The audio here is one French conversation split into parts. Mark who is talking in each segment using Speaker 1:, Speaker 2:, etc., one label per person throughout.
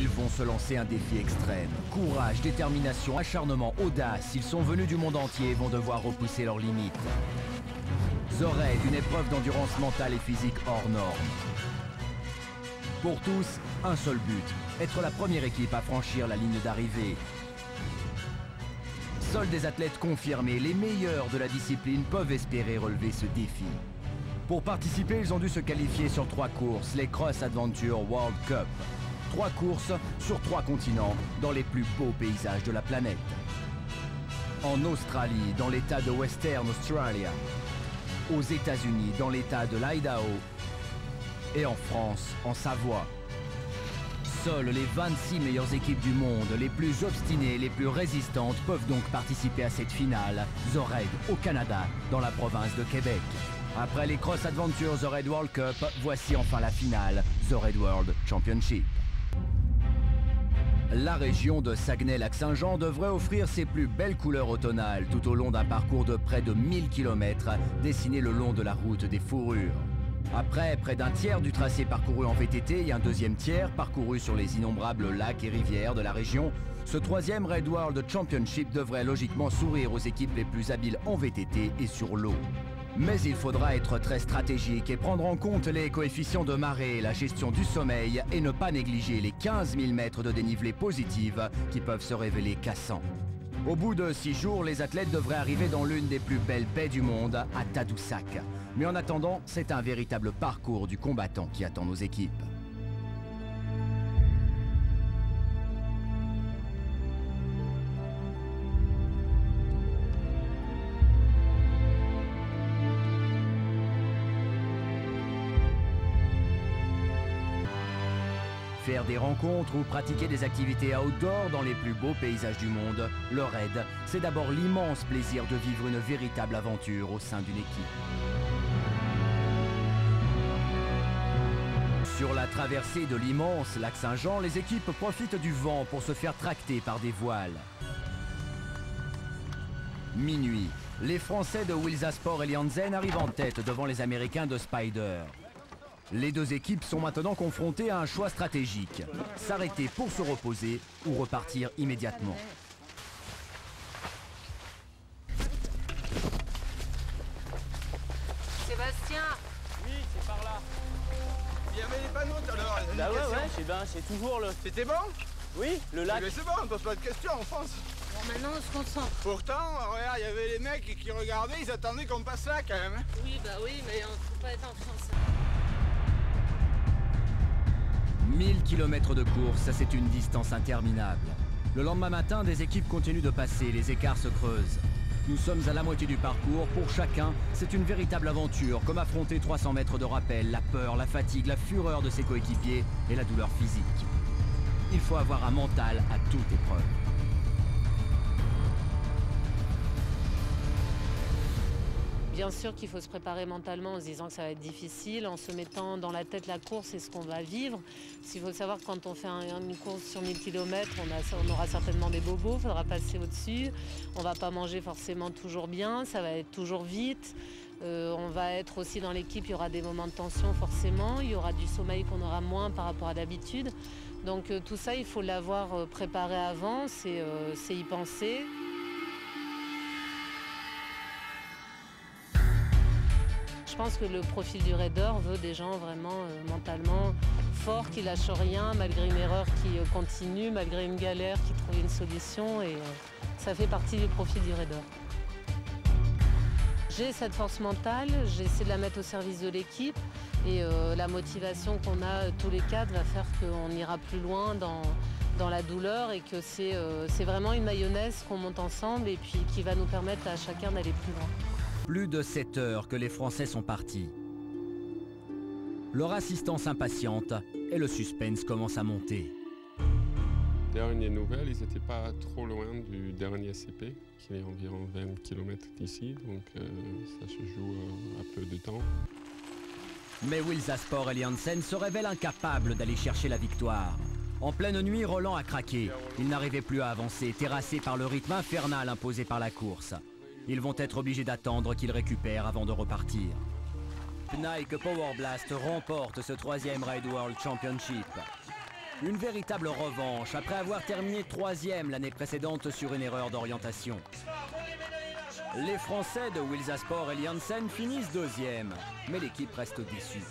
Speaker 1: ils vont se lancer un défi extrême. Courage, détermination, acharnement, audace, ils sont venus du monde entier et vont devoir repousser leurs limites. Zoraid, une épreuve d'endurance mentale et physique hors norme. Pour tous, un seul but, être la première équipe à franchir la ligne d'arrivée. Seuls des athlètes confirmés, les meilleurs de la discipline, peuvent espérer relever ce défi. Pour participer, ils ont dû se qualifier sur 3 courses, les Cross Adventure World Cup. 3 courses sur 3 continents, dans les plus beaux paysages de la planète. En Australie, dans l'état de Western Australia. Aux États-Unis, dans l'état de l'Idaho. Et en France, en Savoie. Seules les 26 meilleures équipes du monde, les plus obstinées, les plus résistantes, peuvent donc participer à cette finale, Zoraid, au Canada, dans la province de Québec. Après les Cross Adventure Zoraid World Cup, voici enfin la finale, Zoraid World Championship. La région de Saguenay-Lac-Saint-Jean devrait offrir ses plus belles couleurs automnales tout au long d'un parcours de près de 1000 km dessiné le long de la route des fourrures. Après près d'un tiers du tracé parcouru en VTT et un deuxième tiers parcouru sur les innombrables lacs et rivières de la région, ce troisième Raid World Championship devrait logiquement sourire aux équipes les plus habiles en VTT et sur l'eau. Mais il faudra être très stratégique et prendre en compte les coefficients de marée, la gestion du sommeil et ne pas négliger les 15 000 mètres de dénivelé positive qui peuvent se révéler cassants. Au bout de 6 jours, les athlètes devraient arriver dans l'une des plus belles baies du monde, à Tadoussac. Mais en attendant, c'est un véritable parcours du combattant qui attend nos équipes. Faire des rencontres ou pratiquer des activités outdoor dans les plus beaux paysages du monde, le raid, c'est d'abord l'immense plaisir de vivre une véritable aventure au sein d'une équipe. Sur la traversée de l'immense lac Saint-Jean, les équipes profitent du vent pour se faire tracter par des voiles. Minuit, les Français de Wilsasport et Janssen arrivent en tête devant les Américains de Spider. Les deux équipes sont maintenant confrontées à un choix stratégique. S'arrêter pour se reposer ou repartir immédiatement.
Speaker 2: Sébastien!
Speaker 3: Oui, c'est par là.
Speaker 4: Il y avait les panneaux tout à l'heure.
Speaker 3: Bah ouais, c'est toujours le...
Speaker 4: C'était bon?
Speaker 3: Oui, le lac.
Speaker 4: Mais c'est bon, on pose pas de questions en France.
Speaker 2: Bon, maintenant on se concentre.
Speaker 4: Pourtant, regarde, il y avait les mecs qui regardaient, ils attendaient qu'on passe là quand même.
Speaker 2: Oui, bah oui, mais on ne peut pas être en France.
Speaker 1: 1000 km de course, c'est une distance interminable. Le lendemain matin, des équipes continuent de passer, les écarts se creusent. Nous sommes à la moitié du parcours, pour chacun, c'est une véritable aventure, comme affronter 300 mètres de rappel, la peur, la fatigue, la fureur de ses coéquipiers et la douleur physique. Il faut avoir un mental à toute épreuve.
Speaker 2: Bien sûr qu'il faut se préparer mentalement en se disant que ça va être difficile, en se mettant dans la tête la course et ce qu'on va vivre. Il faut savoir que quand on fait une course sur 1000 km, on aura certainement des bobos, il faudra passer au-dessus. On ne va pas manger forcément toujours bien, ça va être toujours vite. On va être aussi dans l'équipe, il y aura des moments de tension forcément, il y aura du sommeil qu'on aura moins par rapport à d'habitude. Donc tout ça, il faut l'avoir préparé avant, c'est y penser. Je pense que le profil du raider veut des gens vraiment mentalement forts, qui lâchent rien, malgré une erreur qui continue, malgré une galère, qui trouve une solution. Et ça fait partie du profil du raider. J'ai cette force mentale, j'essaie de la mettre au service de l'équipe. Et la motivation qu'on a tous les quatre va faire qu'on ira plus loin dans la douleur et que c'est vraiment une mayonnaise qu'on monte ensemble et puis qui va nous permettre à chacun d'aller plus loin.
Speaker 1: Plus de 7 heures que les Français sont partis. Leur assistance impatiente et le suspense commence à monter.
Speaker 5: Dernière nouvelle, ils n'étaient pas trop loin du dernier CP, qui est environ 20 km d'ici, donc ça se joue à peu de temps.
Speaker 1: Mais Wilsasport et Janssen se révèlent incapables d'aller chercher la victoire. En pleine nuit, Roland a craqué. Il n'arrivait plus à avancer, terrassé par le rythme infernal imposé par la course. Ils vont être obligés d'attendre qu'il récupère avant de repartir. Nike Power Blast remporte ce troisième Raid World Championship. Une véritable revanche après avoir terminé 3e l'année précédente sur une erreur d'orientation. Les Français de Wilsasport et Janssen finissent 2e, mais l'équipe reste déçue.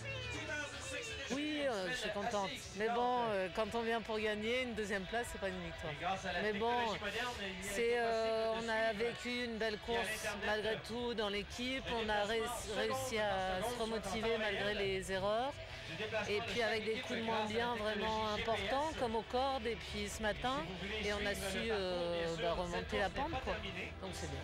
Speaker 2: Oui, je suis contente. Mais bon, quand on vient pour gagner, une 2e place, c'est pas une victoire. Mais bon, on a vécu une belle course malgré tout dans l'équipe. On a réussi à se remotiver malgré les erreurs. Et puis avec des coups de moins bien vraiment importants, comme aux cordes, et puis ce matin. Et on a su remonter la pente, quoi. Donc c'est bien.